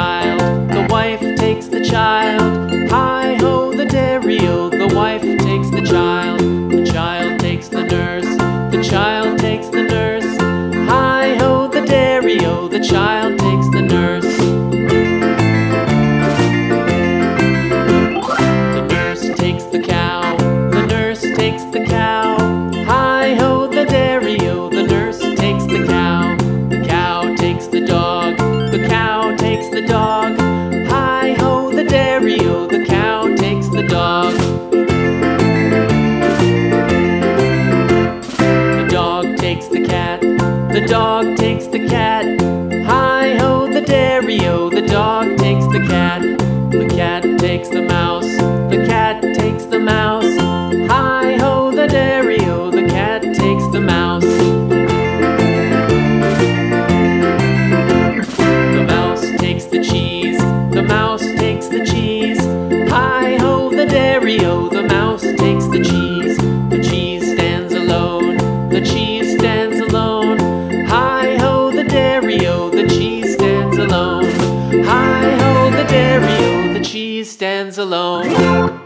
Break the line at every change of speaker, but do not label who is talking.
child, the wife takes the child. Hi-ho, the dairy-o, the wife takes the child takes the nurse, the child takes the nurse. Hi-ho, the dairy-o, the child takes the nurse. The nurse takes the cow, the nurse takes the cow. Hi-ho, the dairy-o, the nurse takes the cow. The cow takes the dog, the cow takes the dog. Hi-ho, the dairy-o, the cow takes the dog. The dog takes the cat, the dog takes the cat. Hi-ho, the dairy-o, the dog takes the cat. The cat takes the mouse, the cat takes the mouse. Hi-ho, the dairy-o, the cat takes the mouse. The mouse takes the cheese, the mouse takes the cheese. Hi-ho, the dairy-o, the mouse takes the cheese. The cheese stands alone, the cheese stands alone. Hi-ho, the dairy-o, the cheese stands alone. Hi-ho, the dairy-o, the cheese stands alone.